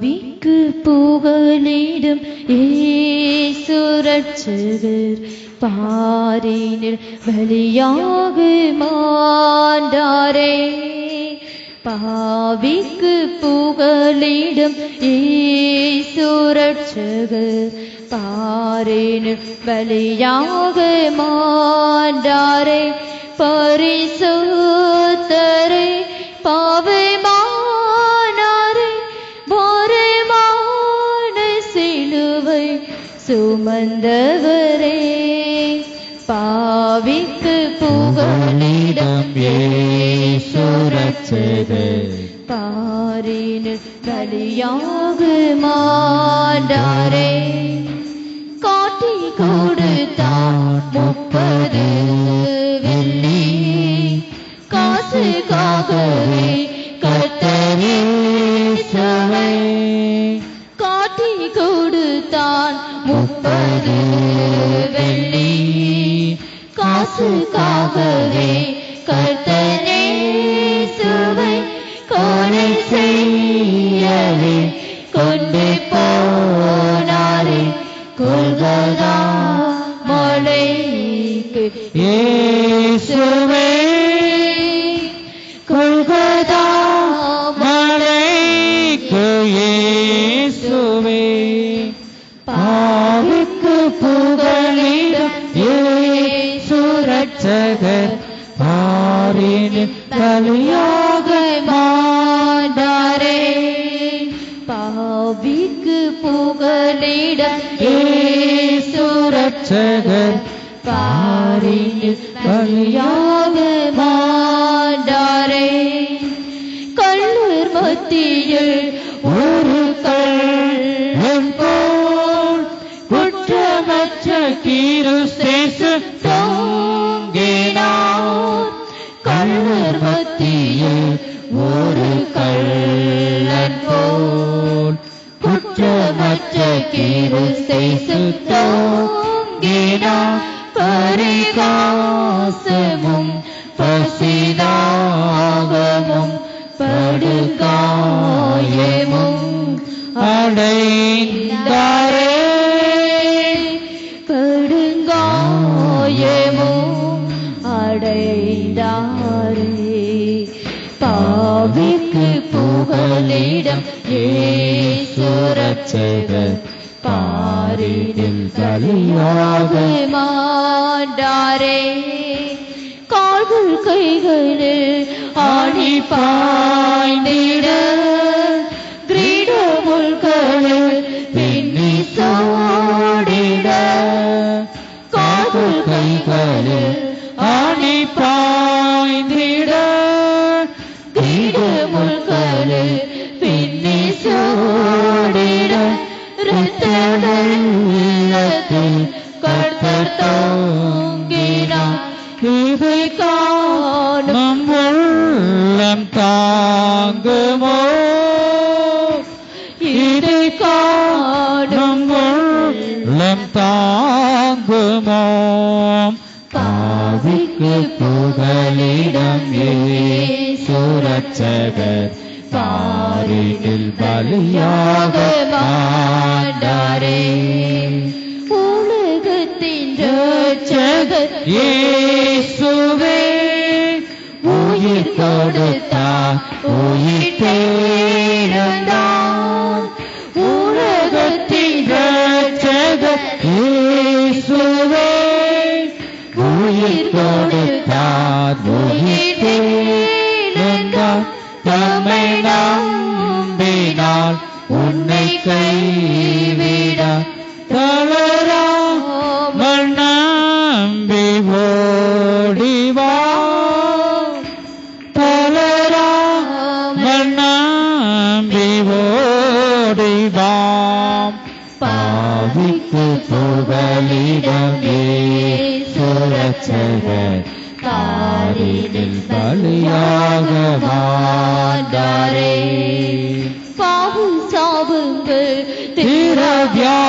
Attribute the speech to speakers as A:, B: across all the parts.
A: பாவிக்கு புகலிடும் இயேசு ரட்சகர் பாரினில் பலியாக மாண்டாரே. பாவிக்கு புகலிடும் இயேசு ரட்சகர் பாரினில் பலியாக மாண்டாரே. பரிசுத்தரே பாவமானாரே பாரமான சிலுவை சுமந்தவரே. பாவிக்கு புகலிடம் இயேசு ரட்சகர் பாரினில் பலியாக மாண்டாரே. காட்டி கொடுத்தார் 30 வெள்ளி காசுக்காகவே கர்த்தரே சவை. காட்டி கொடுத்தான் 30 வெள்ளி காசுக்காகவே கர்த்தரே சுவை. கொலை செய்யவே கொண்டு போனாரே கொல்கதா மலைக்கு இயேசுவே. கொல்கதா மலைக்கு இயேசுவே. பாவிக்கு புகலிடம் இயேசு ரட்சகர் பாரினில் பலியாக மாண்டாரே. பாவிக்கு புகலிடம் இயேசு ரட்சகர் பாரினில் பலியாக மாண்டாரே. கள்ளர் மத்தியில் ஒரு கள்ளன் போல் குற்றமற்ற கிறிஸ்து தொங்கினார். கள்ளர் மத்தியில் ஒரு கள்ளன் போல் குற்றமற்ற கிறிஸ்து தொங்கினார். பரிகாசமும் பசிதாகமும் படுகாயமும் அடைந்தாரே. படுகாயமும் அடைந்தாரே. பாவிக்கு புகலிடம் இயேசு ரட்சகர் பாரினில் பலியாக மாண்டாரே. கால்கள் கைகளில் ஆணி பாய்ந்திட கிரீட முள்களில் பின்னி சோடிட. கால்கள் கைகளில் ஆணி பாய்ந்திட கிரீட முள்களில் பின்னி சோடிட. இரத்தத்தில் கர்த்தர் தொங்கினார். இதை காணும் உள்ளம் தாங்குமோ? இதை காணும் உள்ளம் தாங்குமோ? பாவிக்கு புகலிடம் இயேசு ரட்சகர் பாரினில் பலியாக மாண்டாரே. உலகத்தின் ரட்சகர் இயேசுவே உயிர் கொடுத்தார் உயிர் தேர்ந்தார். உலகத்தின் ரட்சகர் இயேசுவே உயிர் கொடுத்தார் உயிர் தேர்ந்தார். தம்மை நம்பினால் உன்னை கைவிடார். தளராமல் நம்பி ஓடிவா. தளராமல் நம்பி ஓடிவாம். பாவிக்கு புகலிடம் இயேசு ரட்சகர் பாரினில் பலியாக மாண்டாரே. பாவு சாவுங்கள் திரவியாதிகள்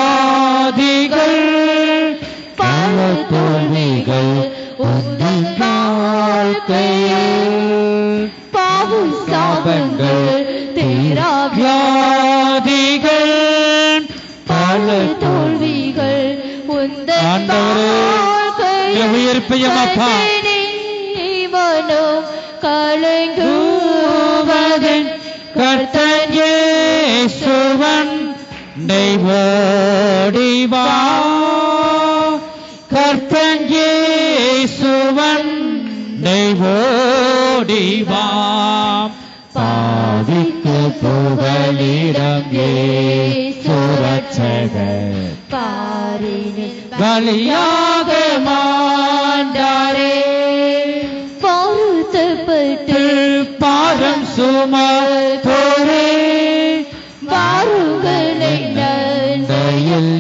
A: பல தோல்விகள் உந்தன் வாழ்க்கையில். பாவு சாவுங்கள் திரவியாதி
B: ஜெபிப்பையமப்பா
A: மனம் கலங்குவதன்
B: கர்த்தன் இயேசுவன் ஓடிவா கர்த்தன் இயேசுவன் ஓடிவா பாவிக்கு புகலிடம் இயேசு ரட்சகர்
A: பாரினில்
B: பலியாக மாண்டாரே
A: பொறுத்தப்பட்டு
B: பாரம் சுமத்தோரே
A: வாருங்களை
B: நன்மையில்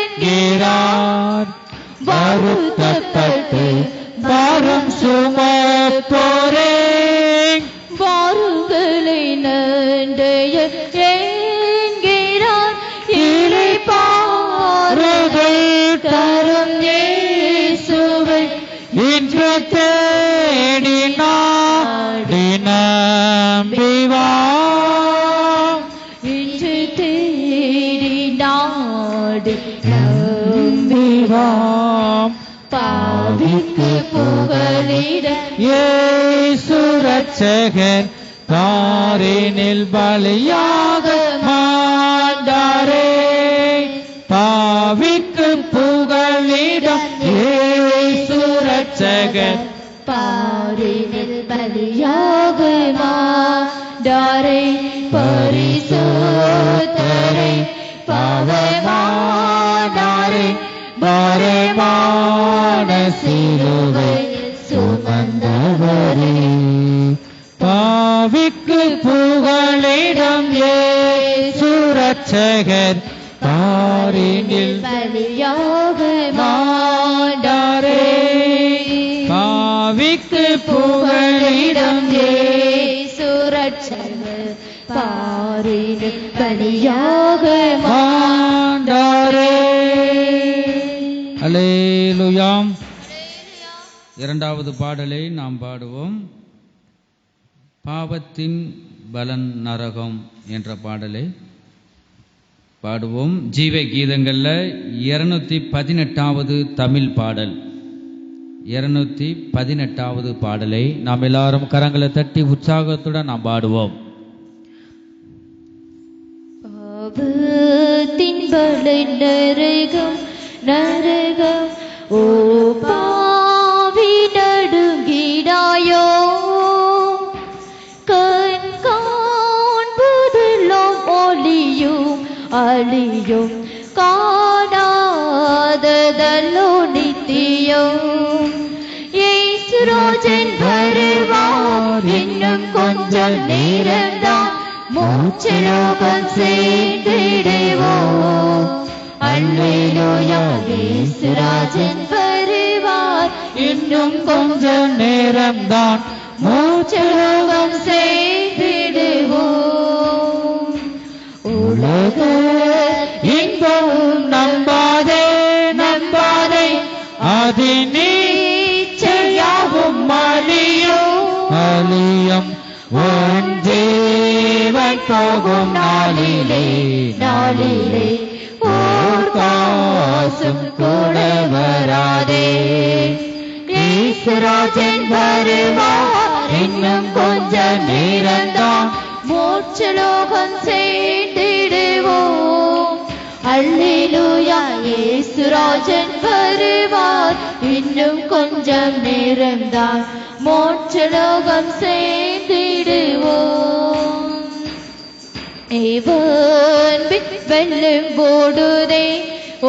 B: ஏகிறார் வருத்தப்பட்டு பாரம் சுமத்தோரே
A: வாருங்களை நன்றைய ஏங்கிறார் இளைப்பாறுதல் தரும் இயேசுவை
B: இன்று தேடி நாடி நம்பிவா
A: இன்று தேடி நாடு
B: நம்பிவாம்
A: பாவிக்கு புகலிட
B: இயேசு ரட்சகர் தாரினில் பலியாக மாண்டாரே பாவிக்கு புகலிடம் இயேசு ரட்சகர்
A: பாரினில் பலியாக மாண்டாரே பரிசுத்தரை பாவமானாரே
B: பாரமான சிலுவை சுமந்தவரே பாவிக்கு புகலிடம் இயேசு ரட்சகர் தாரினில்
A: பலியாக
B: மாண்டாரே பாவிக்கு புகலிடம்
A: இயேசு ரட்சகர் பாரினில் பலியாக
B: மாண்டாரே அல்லேலூயாம். இரண்டாவது பாடலை நாம் பாடுவோம். பாவத்தின் பலன் நரகம் என்ற பாடலை பாடுவோம். ஜீவ கீதங்கள்ல 218வது தமிழ் பாடல். 218வது பாடலை நாம் எல்லாரும் கரங்களை தட்டி உற்சாகத்துடன் நாம் பாடுவோம்.
A: பாவத்தின் பலன் நரகம் நரகம் ஓ பாவி நடுங்கிடாயோ கண் காண்பதெல்லாம் ஒளியும் அழியும் காணாததல்லோ நித்தியம் இயேசுராஜன் வருவார் இன்னும் கொஞ்சம் நேரம்தான் மூச்சலோகம் சேர்ந்திடுவோம் அல்லேலூயா இயேசுராஜன் வருவார் இன்னும் கொஞ்சம்
B: நேரம்தான்
A: மூச்சலோகம் சேர்ந்திடுவோம்
B: உலக இன்பம் நம்பாதே நம்பாதே அது நீச்சையாவும் அழியும் உன் ஜீவன் போகும் நாளிலே
A: நாளிலே ஓர் காசும் கூட வராதே இயேசுராஜன் வருவார் இன்னும் கொஞ்ச நேரம்தான் மோட்சலோகம் சேர்ந்திடுவோம் அல்லேலூயா இயேசுராஜன் வருவார் இன்னும் கொஞ்சம் நேரம்தான் மோட்சலோகம் சேர்ந்திடுவோம் இவன் வெள்ளம் ஓடுதே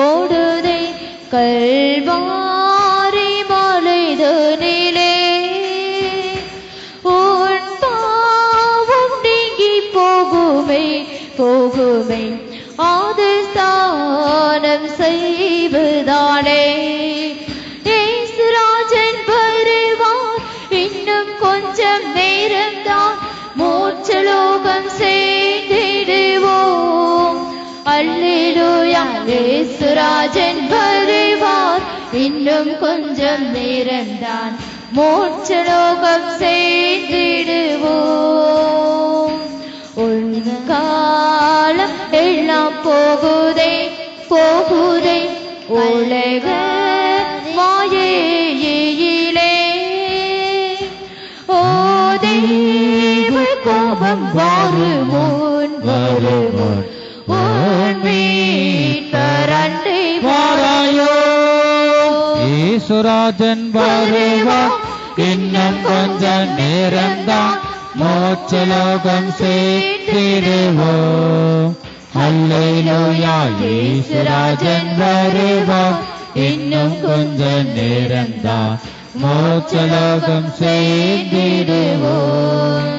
A: ஓடுதே கல்வாரி மலைதனிலே உன் பாவம் நீங்கி போகுமே போகுமே ஆது ஸ்தானம் செய்வதானே இயேசுராஜன் வருவார் இன்னும் கொஞ்சம் நேரம்தான் மோட்சலோகம் சேர்ந்திடுவோம் அல்லேலூயா இயேசுராஜன் வருவார் இன்னும் கொஞ்சம் நேரம்தான் மோட்சலோகம் சேர்ந்திடுவோம் உன் காலம் எல்லாம் போகுதே போகுதே உலக மாயை பரலோகம் வருமுன் உன் மீட்பர் அண்டை
B: வாராயோ ஈசுராஜன் வருவார் இன்னும் கொஞ்ச நேரம்தான் மோட்சலோகம் சேர்த்திடுவோம் அல்லேலூயா ஈசுராஜன் வருவார் இன்னும் கொஞ்ச நேரம்தான் மோட்சலோகம் சேர்ந்திடுவோம்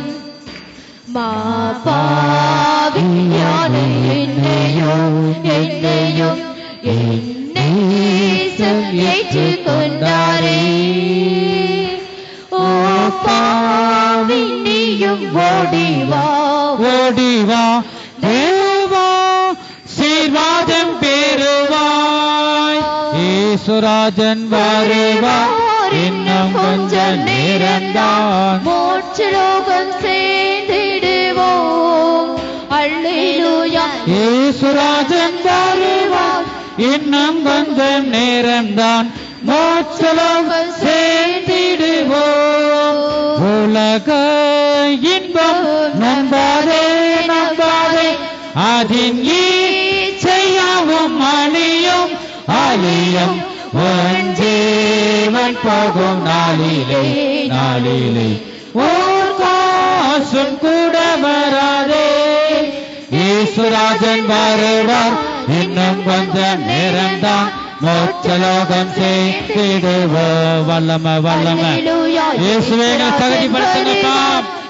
A: மாபாவியான என்னையும் ஏற்றுக்கொண்டாரே ஓ பாவி நீயும் ஓடிவா
B: தேவா சீர்வாதம் பெறுவாய் ஈசுராஜன் வருவார் இன்னும் கொஞ்ச நேரம்தான்
A: மோட்சலோகம் சேர்ந்திடுவோம் அல்லேலூயா
B: ஈசுராஜன் வருவார் இன்னும் கொஞ்ச நேரம்தான் மோட்சலோகம் சேர்ந்திடுவோம் உலக இன்பம் நம்பாதே அதின் ஈச்சையாவும் அழியும் உன் ஜீவன் போகும் நாளிலே ஓர் காசும் கூட வராதே ஈசுராஜன் வருவார் இன்னும் கொஞ்ச நேரம்தான் மோட்சலோகம் சேர்த்திடுவோம் வல்லமை இயேசுவே தகுதிப்படுத்துங்கப்பா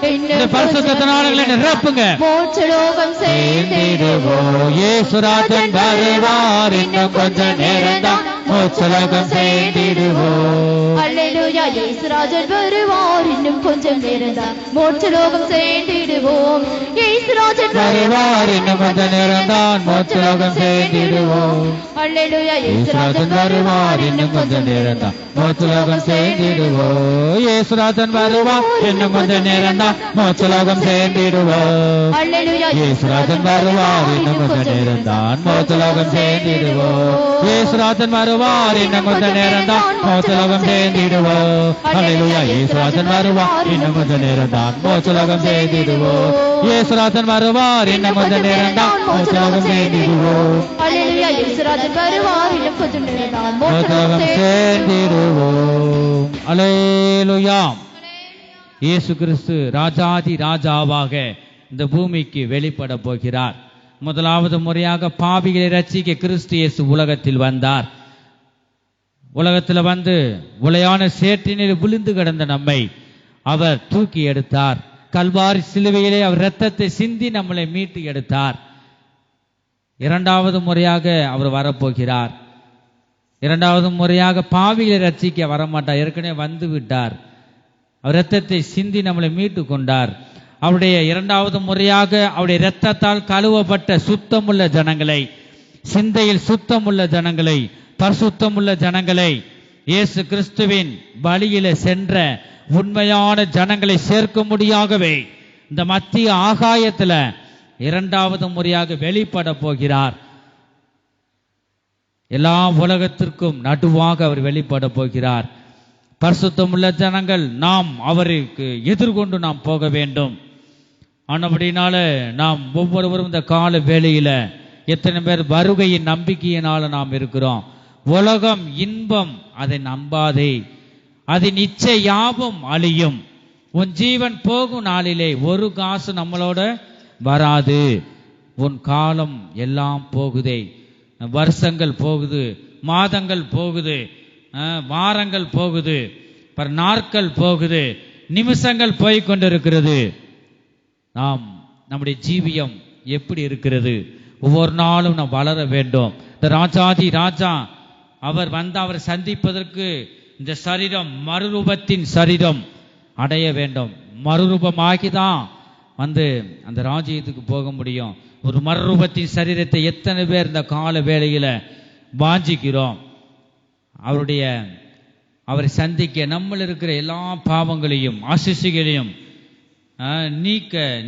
B: இந்த பரிசுத்தத்தினால நிரப்புங்க
A: மோட்சலோகம்
B: சேர்த்திடுவோம் ஈசுராஜன் வருவார் இன்னும் கொஞ்ச நேரம்தான் மோட்சலோகம் சேர்த்திடுவோம்
A: அல்லேலூயா இயேசுராஜன் வருவார் இன்னும் கொஞ்சம் நேரம்தான் மோட்சலோகம் சேர்த்திடுவோம் இயேசுராஜன்
B: வருவார் இன்னும் கொஞ்ச நேரம்தான் மோட்சலோகம் சேர்த்திடுவோம்
A: அல்லேலூயா
B: இயேசுராஜன் வருவார் இன்னும் கொஞ்ச நேரம்தான் மோட்சலோகம் சேர்த்திடுவோம் இயேசுராஜன் வருவார் இன்னும் கொஞ்ச நேரம்தான் மோட்சலோகம் சேர்த்திடுவோம்
A: அல்லேலூயா
B: இயேசுராஜன் வருவார் இன்னும் கொஞ்ச நேரம்தான் மோட்சலோகம் சேர்த்திடுவோம் இயேசுராஜன் வருவார் இன்னும் கொஞ்ச நேரம்தான் மோட்சலோகம் சேர்த்திடுவோம் அல்லேலூயா இயேசுராஜன் வருவார் இன்னும் கொஞ்ச நேரம்தான் மோட்சலோகம் சேர்த்திடுவோம் இயேசுராஜன் வருவார் இன்னும் கொஞ்ச நேரம்தான் மோட்சலோகம் சேர்த்திடுவோம்
A: அல்லேலூயா இயேசுராஜன் வருவார் இன்னும் கொஞ்சம் நேரம்தான்
B: மோட்சலோகம் சேர்த்திடுவோம் அல்லேலூயா இயேசு கிறிஸ்து ராஜாதி ராஜாவாக இந்த பூமிக்கு வெளிப்பட போகிறார். முதலாவது முறையாக பாவிகளை ரட்சிக்க கிறிஸ்து இயேசு உலகத்தில் வந்தார். உலகத்தில் வந்து உளையான சேற்றினில் விழுந்து கிடந்த நம்மை அவர் தூக்கி எடுத்தார். கல்வாரி சிலுவையிலே அவர் இரத்தத்தை சிந்தி நம்மளை மீட்டு எடுத்தார். இரண்டாவது முறையாக அவர் வரப்போகிறார். இரண்டாவது முறையாக பாவிகளை ரட்சிக்க வரமாட்டார், ஏற்கனவே வந்து விட்டார். அவர் இரத்தத்தை சிந்தி நம்மளை மீட்டு கொண்டார். அவருடைய இரண்டாவது முறையாக அவருடைய இரத்தத்தால் கழுவப்பட்ட சுத்தமுள்ள ஜனங்களை, சிந்தையில் சுத்தமுள்ள ஜனங்களை, பரிசுத்தமுள்ள ஜனங்களை, இயேசு கிறிஸ்துவின் வழியில சென்ற உண்மையான ஜனங்களை சேர்க்க முடியாகவே இந்த மத்திய ஆகாயத்துல இரண்டாவது முறையாக வெளிப்பட போகிறார். எல்லா உலகத்திற்கும் நடுவாக அவர் வெளிப்பட போகிறார். பரிசுத்தமுள்ள ஜனங்கள் நாம் அவருக்கு எதிர்கொண்டு நாம் போக வேண்டும். ஆனபடினால நாம் ஒவ்வொருவரும் இந்த கால வேளையில எத்தனை பேர் வருகையின் நம்பிக்கையினால நாம் இருக்கிறோம். உலகம் இன்பம், அதை நம்பாதே. அதன் இச்சை யாவும் அழியும். உன் ஜீவன் போகும் நாளிலே ஒரு காசு நம்மளோட வராது. உன் காலம் எல்லாம் போகுதே, வருஷங்கள் போகுது, மாதங்கள் போகுது, வாரங்கள் போகுது, நாட்கள் போகுது, நிமிஷங்கள் போய்கொண்டிருக்கிறது. நாம் நம்முடைய ஜீவியம் எப்படி இருக்கிறது? ஒவ்வொரு நாளும் நாம் வளர வேண்டும். இந்த ராஜாதி ராஜா அவர் வந்து அவரை சந்திப்பதற்கு இந்த சரீரம் மறுரூபத்தின் சரீரம் அடைய வேண்டும். மறுரூபமாகிதான் வந்து அந்த ராஜ்யத்துக்கு போக முடியும். ஒரு மறுரூபத்தின் சரீரத்தை எத்தனை பேர் இந்த கால வேளையில வாஞ்சிக்கிறோம்? அவரை சந்திக்க நம்மள இருக்கிற எல்லா பாவங்களையும் அசுசிகளையும்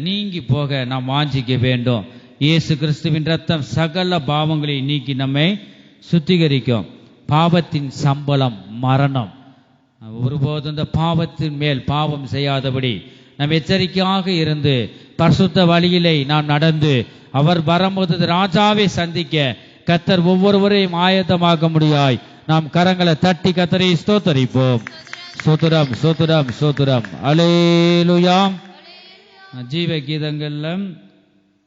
B: நீங்கி போக நாம் வாஞ்சிக்க வேண்டும். இயேசு கிறிஸ்துவின் ரத்தம் சகல பாவங்களை நீக்கி நம்மை சுத்திகரிக்கும். பாவத்தின் சம்பளம் மரணம். ஒருபோதும் இந்த பாவத்தின் மேல் பாவம் செய்யாதபடி நாம் எச்சரிக்கையாக இருந்து பரிசுத்த வழியிலே நாம் நடந்து அவர் வரும்போது ராஜாவை சந்திக்க கர்த்தர் ஒவ்வொருவரையும் ஆயத்தமாக்க முடியாய் நாம் கரங்களை தட்டி கர்த்தரை ஸ்தோத்தரிப்போம். ஸ்தோத்திரம் ஸ்தோத்திரம் ஸ்தோத்திரம். அல்லேலூயா. ஜீவ கீதங்கள்ல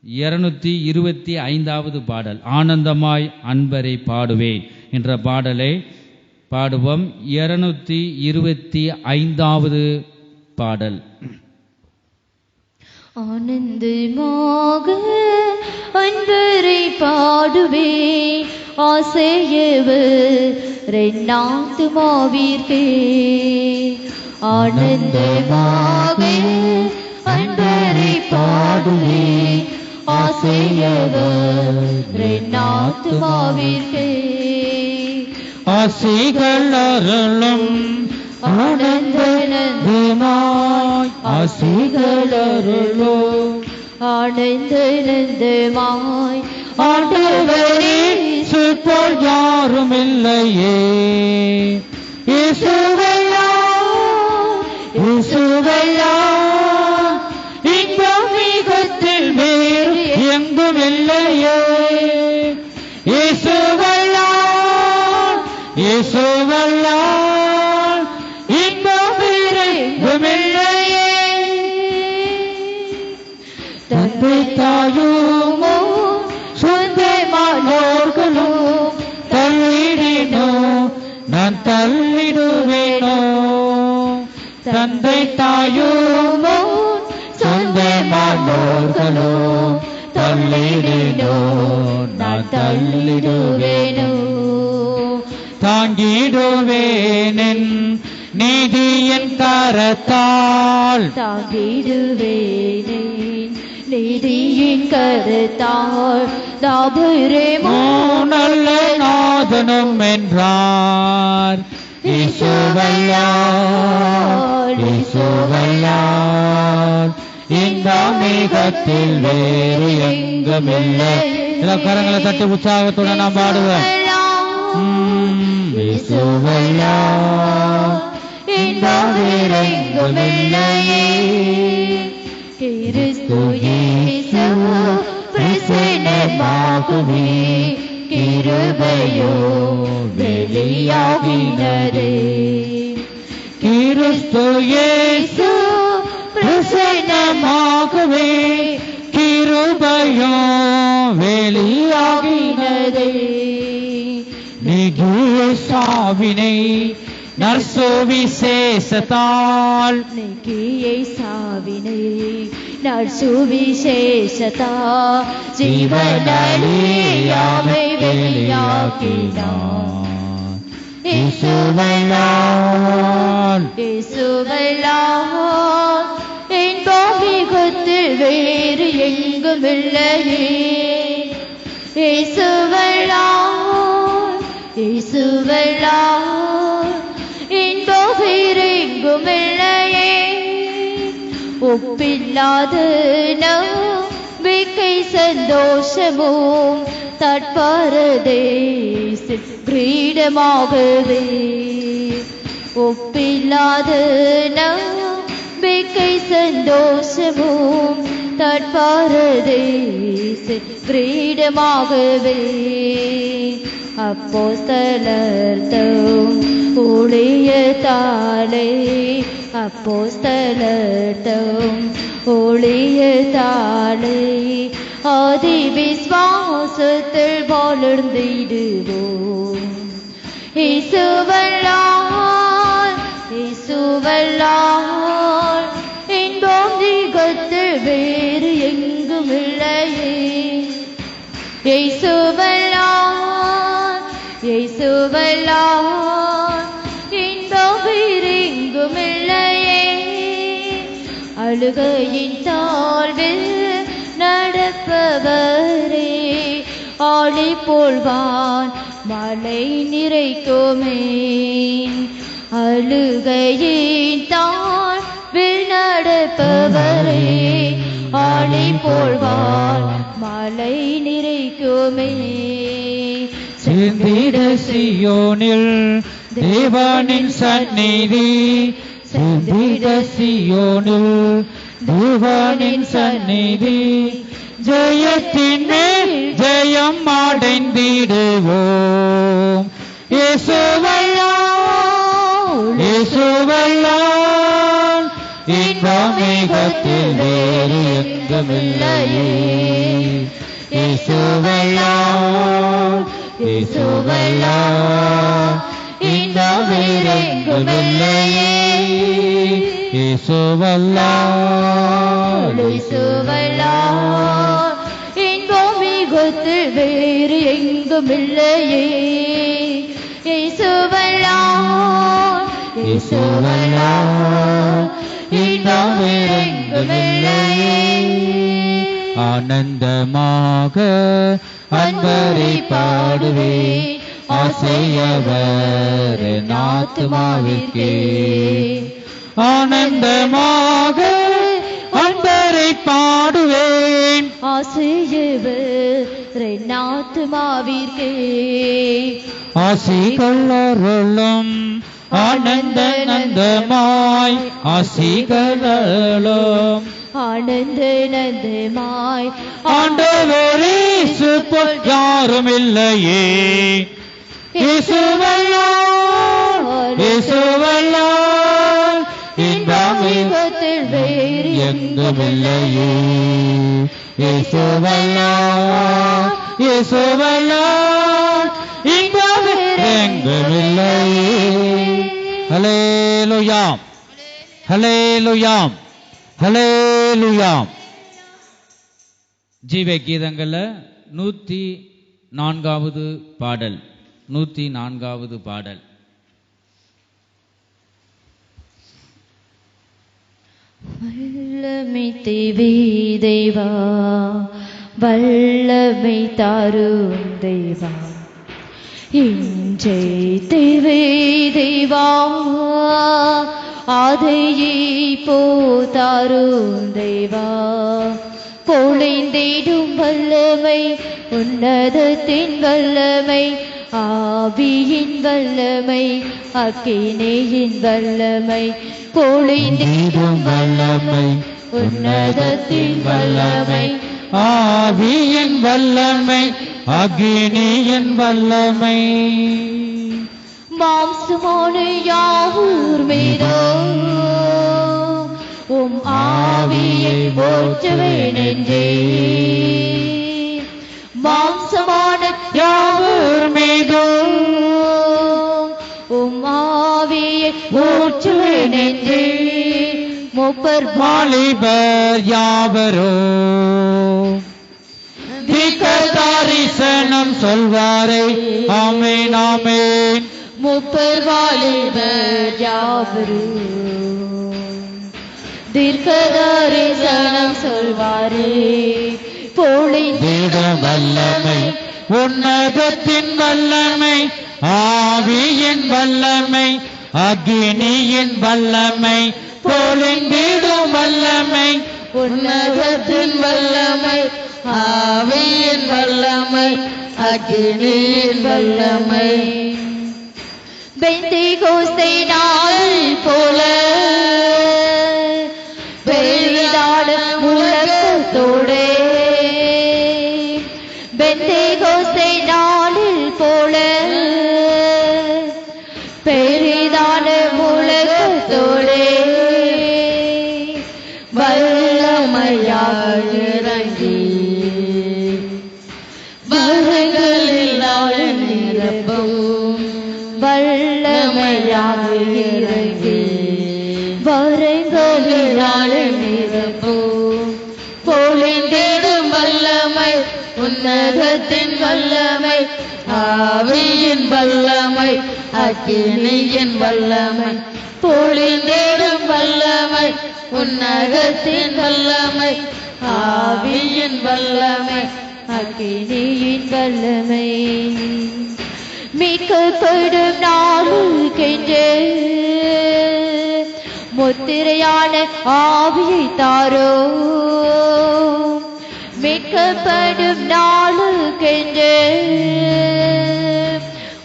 B: 225வது பாடல் ஆனந்தமாய் அன்பரை பாடுவேன் என்ற பாடலை பாடுவோம். 225வது பாடல்.
A: ஆனந்தமாக அன்பரை பாடுவே ஆசையவர் ஆத்துமாவிற்கே. ஆனந்தமாக அன்பரை பாடுவே ஆசையவர் ஆத்துமாவிற்கே.
B: ஆசைகள் அருளும் ஆனந்தமாய் ஆசைகள் அருளும்
A: ஆனந்தமாய்
B: ஆண்டவரே போல் யாரும் இல்லையே. இயேசுவையா இயேசுவையா இன்பம் மிகத்தில் வேறு எங்கும் இல்லையே. இயேசுவையா இயேசுவையா இன்பம் வேறு எங்கும் இல்லையே. தந்தை தாயுமோ சொந்தமானோர்களும் தள்ளிடினோ நான் தள்ளிடுவேனோ. தந்தை தாயுமோ சொந்தமானோர்களும் தள்ளிடினோ நான் தள்ளிடுவேனோ. தாங்கிடுவேன் நீதியின் கரத்தால்
A: தாங்கிடுவேனே நீதியின் கருத்தால் தாபுரேமோ
B: நல்ல நாதனும் என்றார். இயேசுவையார் இயேசுவையார் இந்த மேகத்தில் வேறு எங்குமில்லை. எல்லா கரங்களை தட்டி உற்சாகத்துடன் நாம் பாடுவோம். இயேசுவையார் இந்த வேறு எங்குமில்லையே.
A: கிறிஸ்து இயேசு பிரசன்னமாகுமே கிருபையோ வெளியாகினதே.
B: கிறிஸ்து இயேசு பிரசன்னமாகவே கிருபையோ வெளியாகினதே. நிகிய சாவினை நற்சுவிசேஷத்தால்
A: நிகியை சாவினை நற்சுவிசேஷத்தா ஜீவனளியாமை வெளியாக்கினார்.
B: இயேசுவையார்
A: இயேசுவையார் இன்பம் மிகுத்தில் வேறு எங்குமில்லையே. இயேசுவையார் இயேசுவையார் இன்பம் வேறு எங்குமில்லையே. ஒப்பில்லாத நம்பிக்கை சந்தோஷமும் தற்பரதேச கிரீடமாகவே. ஒப்பில்லாத நம்பிக்கை சந்தோஷமும் தற்பரதேச கிரீடமாகவே. அப்போஸ்தலர்தம் ஊழியத்தாலே அப்போஸ்தலர்தம் ஊழியத்தாலே ஆதி விசுவாசத்தில் வளர்ந்திடுவோம். இயேசுவல்லால் இயேசுவல்லால் இன்பம் ஜீகத்தில் வேறு எங்குமில்லையே. இயேசுவல்லால் இயேசுவல்லால் இன்பம் வேறு எங்குமில்லையே. அழுகையின் தாழ்வில் நடப்பவரே ஆளி போல்வான் மலை நிறைக்குமே. அழுகையின் தாழ்வில் நடப்பவரே ஆளி போல்வான் மலை நிறைக்குமே.
B: சேர்ந்திட சீயோனில் தேவனின் சந்நிதி சேர்ந்திட சீயோனில் தேவனின் சந்நிதி ஜெயத்தின் மேல் ஜெயம் அடைந்திடுவோம். இயேசுவல்லால் இயேசுவல்லால் இன்பமிகத்தில் வேறு எங்குமில்லையே. இயேசுவல்லால் இயேசுவல்லால் இன்பம் வேறெங்குமில்லையே. இயேசுவல்லால்
A: இயேசுவல்லால் இன்பம் மிகுத்தில் வேறு எங்குமில்லையே. இயேசுவல்லால்
B: இயேசுவல்லால் இன்பம் வேறெங்குமில்லையே. ஆனந்தமாக அன்பரை பாடுவேன், ஆசையவர் என் ஆத்துமாவிற்கே. ஆனந்தமாக அன்பரை பாடுவேன்,
A: ஆசையவர் என் ஆத்துமாவிற்கே.
B: ஆசிகளருளும் ஆனந்த நந்தமாய், ஆசிகளருளும்
A: ஆனந்த நந்தமாய்
B: ஆண்டவரே போல் யாரும் இல்லையே. இயேசுவல்லால் இயேசுவல்லால் இன்பம்
A: இன்பத்தில் வேறு
B: எங்குமில்லையே. இயேசுவல்லால் இயேசுவல்லால் இன்பம் எங்குமில்லையே. ஹல்லேலூயா ஹல்லேலூயா ஹல்லேலூயா. ஜீவ கீதங்கள்ல 104வது பாடல், 104வது பாடல்.
A: வல்லமை தேவி தேவா, வல்லமை தாரும் தேவா, இன்றை தேவி தேவா, ஆதையை போதாரும் தேவா. பொழிந்திடும் வல்லமை, உன்னதத்தின் வல்லமை, ஆவியின் வல்லமை, அக்கினியின் வல்லமை. பொழிந்திடும் வல்லமை, உன்னதத்தின் வல்லமை,
B: ஆவியின் வல்லமை, அக்கினியின் வல்லமை.
A: மாம்சமான யாவூர் மீதோ உம் ஆவியை போற்றுவேன் என்றே. மாம்சமான
B: யாவர் மீதோ
A: உம் ஆவியை போற்றுவேன் என்றே. முப்பர்
B: வாலிபர் யாவரோ தரிசனம் சொல்வாரே. ஆமென் ஆமென்.
A: முப்பர் வாலிபர் யாவரும் தீர்க்கதரிசனம் சொல்வாரே.
B: பொழிந்திட வல்லமை, உன்னதத்தின் வல்லமை, ஆவியின் வல்லமை, அக்கினியின் வல்லமை. பொழிந்திடும் வல்லமை,
A: உன்னதத்தின் வல்லமை, ஆவியின் வல்லமை, அக்கினியின் வல்லமை. பெந்தேகோஸ்தே நாள் போல பெரிதான முழக்கத்தோடே. பெந்தேகோஸ்தே நாளில் போல பெரிதான முழக்கத்தோடே வல்லமையாக இறங்கி வரங்களில் நிரப்பும். வல்லமையாக இறங்கி வரங்களில் நிரப்பும். பொழிந்திடும் வல்லமை, உன்னதத்தின் வல்லமை, ஆவியின் வல்லமை, அக்கினியின் வல்லமை. பொழிந்திடும் வல்லமை, உன்னதத்தின் வல்லமை, ஆவியின் வல்லமை, அக்கினியின் வல்லமை. மீட்கப்படும் நாளுக்கென்று முத்திரையான ஆவியை தாரோ. மீட்கப்படும் நாளுக்கென்று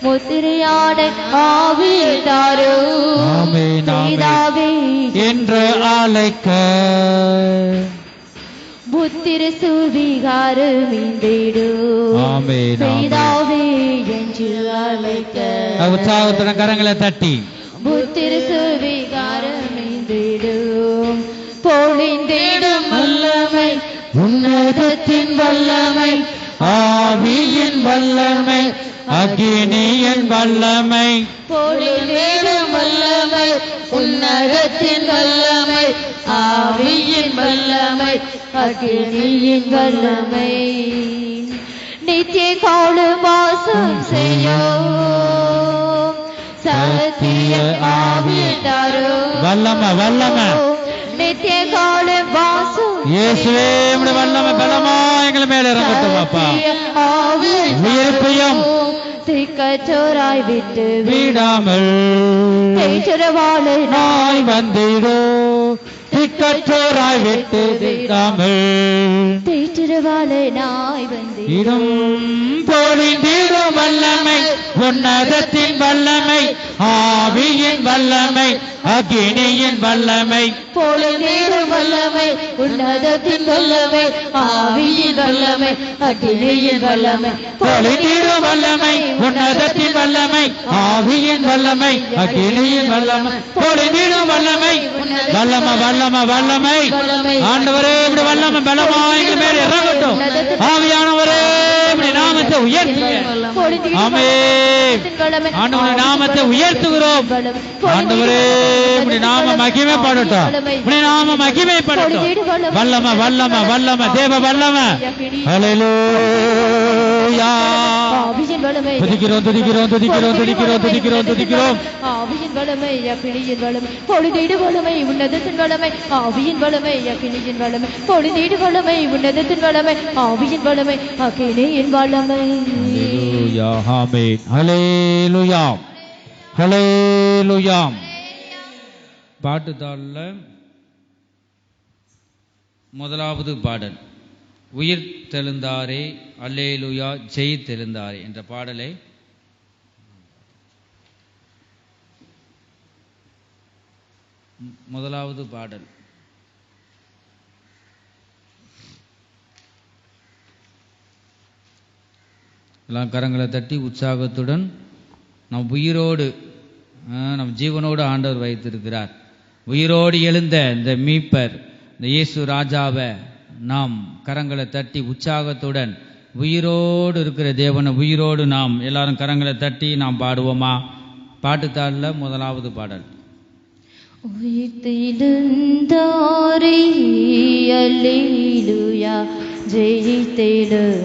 A: முத்திரையான ஆவியை தாரும்.
B: ஆமென், ஆமென்.
A: பிதாவே
B: என்று அழைக்க
A: புத்திர சுவிகாரம் இந்திடும்.
B: ஆமென், ஆமென்.
A: பிதாவே என்று அழைக்க
B: உற்சாகத்துடன் கரங்களை தட்டி
A: புத்திர சுவிகாரம் இந்திடும். பொழிந்திடும் வல்லமை
B: உன்னதத்தின் வல்லமை, ஆவியின் வல்லமை, அக்கினியின் வல்லமை,
A: பொழிந்திடும் வல்லமை உன்னதத்தின் வல்லமை, ஆவியின் வல்லமை, அக்கினியின் வல்லமை. நித்திய காலம் வாசம் செய்யும் சத்திய ஆவியை தாரும்.
B: வல்லமை, வல்லமை.
A: நித்திய காலம் வாசம்
B: இயேசுவே உம்முடைய வல்லமை பலமா எங்கள் மேல இறங்கட்டும் அப்பா. உயிர்ப்பையும்
A: திக்கச்சோராய் விட்டு
B: விடாமல்
A: பேச்சுறவாளை
B: நாய் வந்திடோ, திக்கற்றோராய் விட்டு விடாமல்
A: பேச்சுறவாளை நாய் வந்து
B: இடம் பொழிந்திடும் வல்லமை, உன்னதத்தின் வல்லமை, ஆவியின் வல்லமை, அக்கினியின் வல்லமை,
A: பொழிந்திடும் வல்லமை உன்னதத்தின் வல்லமை, ஆவியின் வல்லமை, அக்கினியின் வல்லமை.
B: பொழிந்திடும் வல்லமை, உன்னதத்தின் வல்லமை, ஆவியின் வல்லமை, அக்கினியின் வல்லமை, பொழிந்திடும் வல்லமை, வல்லமை, வல்லமை, வல்லமை. ஆண்டவரே இப்படி வல்லமை பலமா எங்கள் மேல் இறங்கட்டும். ஆவியானவரே இப்படி நாமத்தை உயர்த்துங்க. ஆமென். ஆண்டவருடைய நாமத்தை உயர்த்துகிறோம். ஆண்டவரே இப்படி நாம மகிமைப்படட்டும், இப்படி நாம மகிமைப்படட்டும். வல்லமை, வல்லமை, வல்லமை, தேவ வல்லமை. ஹல்லேலூயா. துதிக்கிறோம், துதிக்கிறோம், துதிக்கிறோம், துதிக்கிறோம், துதிக்கிறோம், துதிக்கிறோம்.
A: ஆவியின் வல்லமை, அக்கினியின் வல்லமை, பொழுதீடு வல்லமை, உன்னதத்தின் வல்லமை, ஆவியின் வல்லமை, அக்கினியின் வல்லமை, பொழுதீடு வல்லமை, உன்னதத்தின் வல்லமை, ஆவியின் வல்லமை, அக்கினியின் வல்லமை.
B: ஹல்லேலூயா. ஆமென். ஹல்லேலூயா. ஹல்லேலூயா. பாட்டுத்தாள்ல முதலாவது பாடல் உயிர் தெழுந்தாரே அல்லேலூயா ஜெய் தெழுந்தாரே என்ற பாடலை முதலாவது பாடல். எல்லாம் கரங்களை தட்டி உற்சாகத்துடன் நம் உயிரோடு நம் ஜீவனோடு ஆண்டவர் வைத்திருக்கிறார். உயிரோடு எழுந்த இந்த மீட்பர் இந்த இயேசு ராஜாவை நாம் கரங்களை தட்டி உற்சாகத்துடன் உயிரோடு இருக்கிற தேவனை உயிரோடு நாம் எல்லாரும் கரங்களை தட்டி நாம் பாடுவோமா? பாட்டுத்தாளில் முதலாவது பாடல்.
A: உயிர்த்தெழுந்தாரே அல்லேலூயா ஜெயித்தெழுந்தாரே,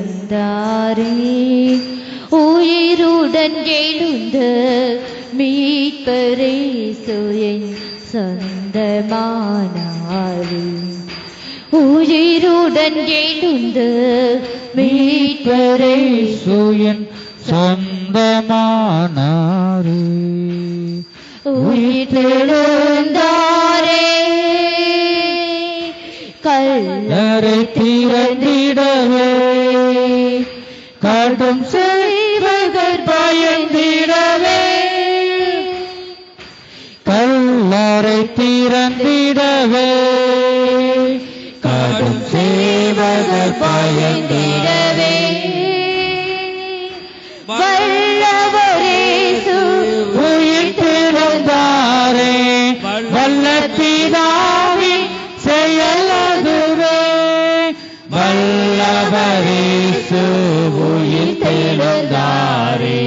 A: உயிருடன் எழுந்த மீட்பரே சுயன் சொந்தமானாரே, உயிருடன் எழுந்த மீட்பரே
B: சுயன் சொந்தமானாரே,
A: உயிர்த்தெழுந்தாரே கல்லறை
B: திறந்திடவே கடும் செய்வகர் பயந்திடவே, கல்லறை திறந்திடவே கடும் செய்வகர் பயந்திடவே,
A: வல்லவரேசு
B: உயிர் திறந்தாரே வல்ல பிதாவின் செயலதுவே, வல்லவரேசு உயிர் தெழுந்தாரே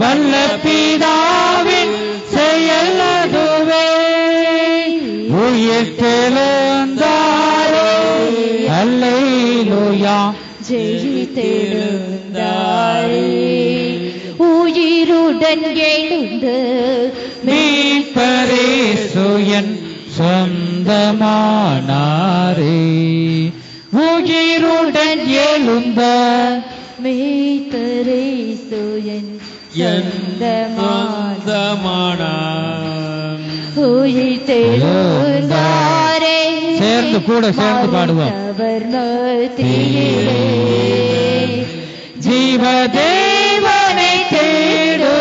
B: வல்ல பிதாவின் செயலதுவே, உயிர் தெழுந்தாரே அல்லேலூயா
A: ஜெயித்தெழுந்தாரே, உயிருடன் எழுந்த
B: மீட்பரே சுயன் சொந்தமானாரே, உயிருடன் எழுந்த
A: மீட்பரே சுயன்
B: சொந்தமானார்.
A: உயிர்த்தெழுந்தாரே,
B: சேர்ந்து கூட சேர்ந்து பாடுவோம்.
A: அவர் மத்தியிலே
B: ஜீவதேவனை தேடு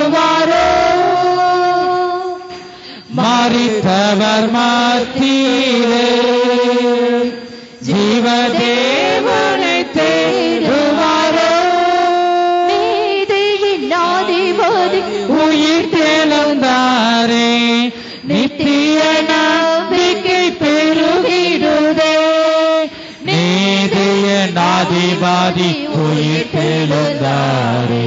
C: மரித்தவர் மத்தியிலே ஜீவதேவனை தேடுவாரோ
A: நீதியின் அதிபதி
C: உயிர் தெழுந்தாரே நித்திய நம்பிக்கை பெருகிடுதே நீதிய நாதிபாதி உயிர் தெழுந்தாரே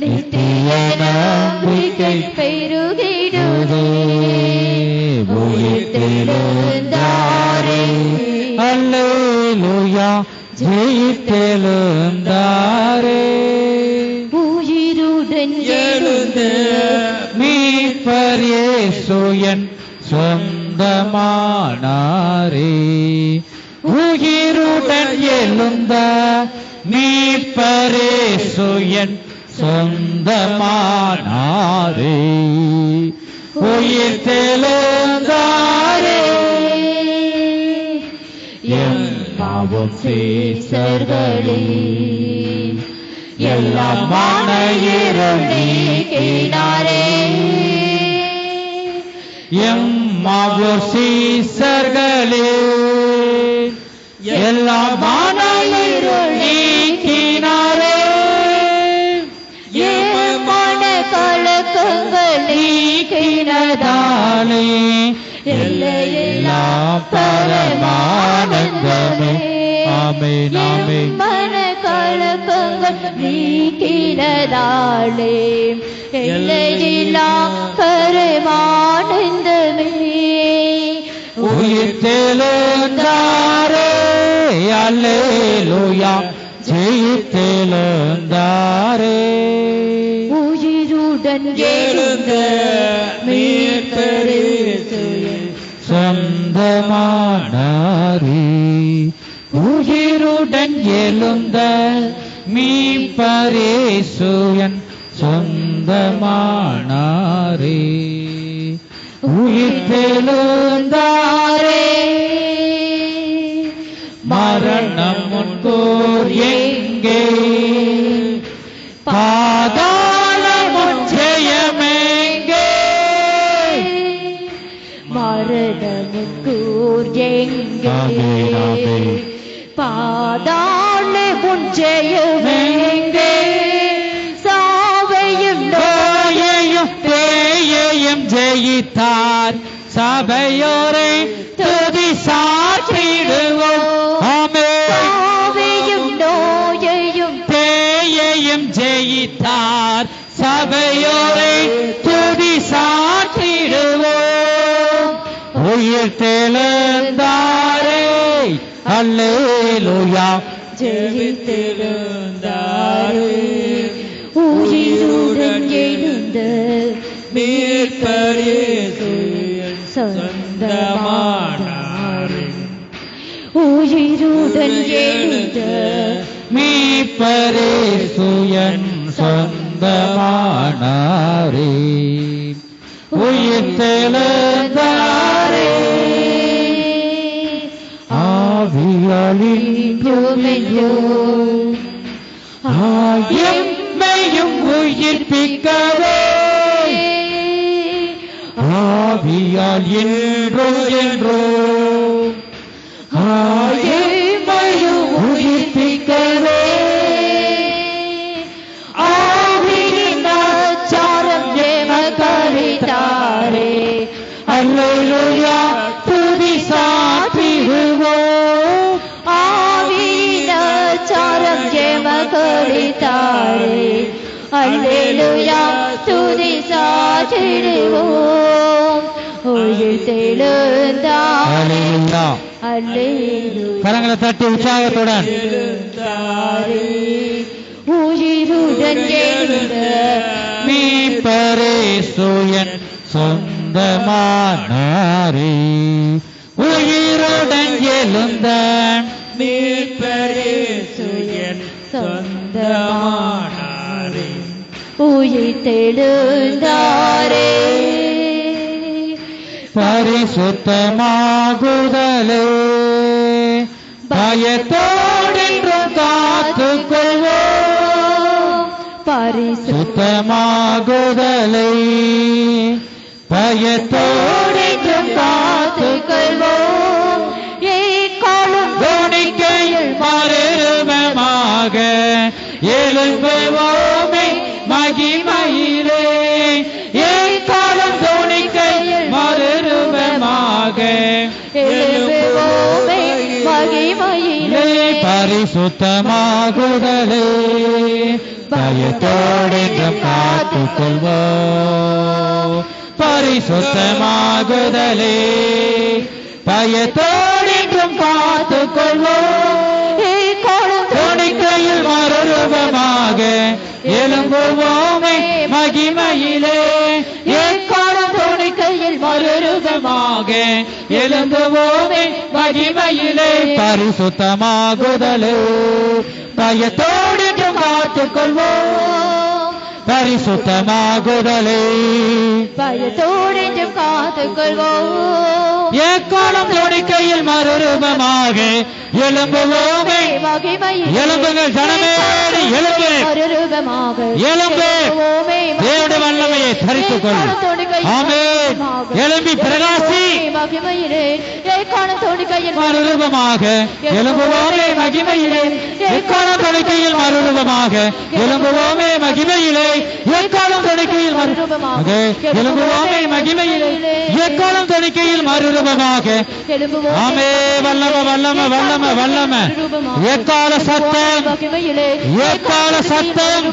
C: நித்திய நம்பிக்கை
A: பெருகிடுதே
C: உயிர் தெழுந்தாரே அல்லேலூயா ஜெயித்தெழுந்தாரே
A: உயிருடன் எழுந்த
C: மீட்பர் இயேசுவின் சொந்தமானாரே உயிருடன் எழுந்த மீட்பர் இயேசுவின் சொந்தமானாரே உயிர் தெழுந்தாரே எம்மாவும் சீசர்களே எல்லாம் மனையிரும் நீக்கினாரே எம்மாவும் சீசர்களே எல்லாம் மனையிரும் நீக்கினாரே
A: மன கலக்கங்கள்
C: நீக்கினதாலே எல்லாம் பரமானந்தமே ஆமென் ஆமென்
A: மன கலக்கங்கள் நீக்கினதாலே எல்லையில்லா பரமானந்தமே
C: உயிர் தெழுந்தாரே அல்லேலூயா ஜெயித்தெழுந்தாரே
A: உயிருடன் எழுந்த மீட்பர் இயேசுவின்
C: சொந்தமானாரே உயிருடன் எழுந்த மீட்பர் இயேசுவின் சொந்தமானாரே உயிர் தெழுந்தாரே மரணம் முன்கூர் எங்கே பாதாளமும் ஜெயமெங்கே
A: மரணமும் கூர் எங்கே
C: ஆமென், ஆமென்.
A: பாதாளமும் ஜெயமெங்கே சாவையும்
C: நோயையும் பேயையும் ஜெயித்தார் சபையோரை துதி சாற்றிடுவோம் ஆமென்
A: சாவையும் நோயையும்
C: பேயையும் ஜெயித்தார் சபையோரை துதி சாற்றிடுவோம் உயிர் தெழுந்தாரே அல்லேலூயா
A: ஜெயித்தெழுந்தாரே உயிருடன் எழுந்த மீட்பர் இயேசுவின் சொந்தமானாரே உயிருடன் எழுந்த
C: மீட்பர் இயேசுவின் சொந்தமானாரே உயிர் தெழுந்தாரே ஆவியாலின்
A: யோமெய்யோ
C: எம்மையும் உயிர்ப்பிக்கவே ஆவியால் என்றோ என்றோ எம்மையும் உயிர்ப்பிக்கவே
A: ஆவியின் ஆச்சாரம் எமக்களித்தாரே
C: அல்லேலூயா துதி சாற்றிடுவோம்
A: ஆவியின் ஆச்சாரம் எமக்களித்தாரே அல்லேலூயா துதி சாற்றிடுவோம் உயிர் தெழுந்தாரே
C: அல்லேலூயா
A: அல்லேலூயா
C: கரங்களை தட்டி உற்சாகத்துடன்
A: உயிருடன் எழுந்த
C: மீட்பர் இயேசுவின் சொந்தமானாரே உயிருடன் எழுந்த
A: மீட்பர் இயேசுவின் சொந்தமானாரே உயிர் தெழுந்தாரே
C: பரிசுத்தமாகுதலே பயத்தோடென்றும் காத்துக்கொள்வோம்
A: பரிசுத்த
C: சுத்தமாகுதலை பயத்தோடு எழும்புவோமே மகிமையிலே எக்காலம் துணிக்கையில் மறுரூபமாக
A: எழும்புவோமே மகிமையிலே
C: பரிசுத்தமாகுதலே பயத்தோடென்றும் காத்துக்கொள்வோம் பரிசுத்தமாகுதலே பயத்தோடென்றும் காத்துக்கொள்வோம் துணிக்கையில் மறுரூபமாக எழும்புவோமே மகிமையிலே எக்காலம் துணிக்கையில் மறுரூபமாக எழும்புவோமே மகிமையிலே பரிசுத்தமாகுதலே பயத்தோடென்றும் காத்துக்கொள்வோம் பரிசுத்தமாகுதலே
A: பயத்தோடென்றும் காத்துக்கொள்வோம்
C: எக்காலம் துணிக்கையில் மறுரூபமாக எழும்புவோமே
A: மகிமையிலே
C: எழும்புங்கள் ஜனமே எழும்பு
A: மறுரூபமாக
C: எழும்பு தேவனுடைய வல்லமையை தரித்துக் கொள் ஆமென் எழும்பி பிரகாசி
A: மகிமையிலே எக்காலம் துணிக்கையில்
C: மறுரூபமாக எழும்புவோமே மகிமையிலே எக்காலம் துணிக்கையில் மறுரூபமாக எழும்புவோமே மகிமையிலே எக்காலம் துணிக்கையில் மறுரூபமாக எழும்புவோமே மகிமையிலே எக்காலம் துணிக்கையில் மறுரூபமாக ஆமே வல்லம வல்லம வல்லம வல்லம எக்கால சத்தம் எக்கால சத்தம்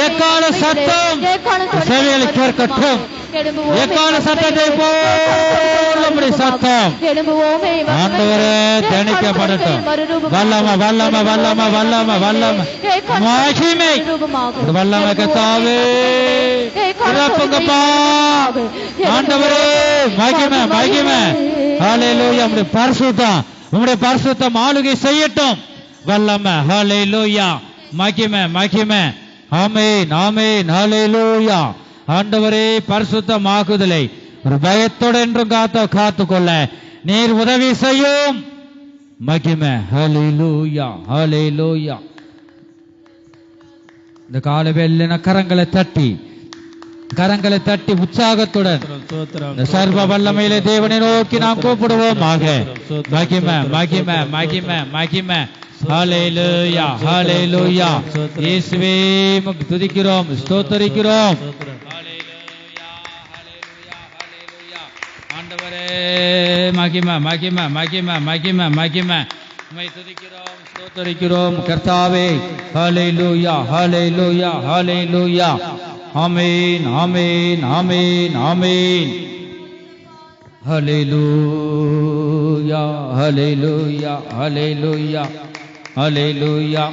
C: எக்கால சத்தம் செவியில் கேட்கட்டும் எக்கால சத்தத்தை போல் சத்தம் ஆண்டவரே திணிக்கப்படட்டும் வல்லம வல்லம வல்லம வல்லம வல்லம மகிமை வல்லம கத்தாவே இறப்புங்கப்பா ஆண்டவரே மகிமை மகிமை ஹல்லேலூயா உம்முடைய பரிசுத்தம் ஆளுகை செய்யட்டும் வல்லம ஹல்லேலூயா மகிமை மகிமை ஆமென் ஆமென் ஹல்லேலூயா ஆண்டவரே பரிசுத்தமாகுதலை ஒரு பயத்தோடு என்றும் காத்துக்கொள்ள நீர் உதவி செய்யும் மகிமை ஹல்லேலூயா ஹல்லேலூயா இந்த கால வெள்ளின கரங்களை தட்டி உற்சாகத்துடன் சர்வ வல்லமையிலே தேவனை நோக்கி நாம் கூப்பிடுவோமாக மகிமை மகிமை மகிமை மகிமை ஹல்லேலூயா ஹல்லேலூயா இயேசுவே உம்மை துதிக்கிறோம் ஸ்தோத்திரிக்கிறோம் ஆண்டவரே மகிமை மகிமை மகிமை மகிமை மகிமை உம்மை துதிக்கிறோம் ஸ்தோத்திரிக்கிறோம் கர்த்தாவே ஹல்லேலூயா ஹல்லேலூயா ஹல்லேலூயா ஆமென் ஆமென் ஆமென் ஆமென் ஹல்லேலூயா ஹல்லேலூயா ஹல்லேலூயா ஹல்லேலூயா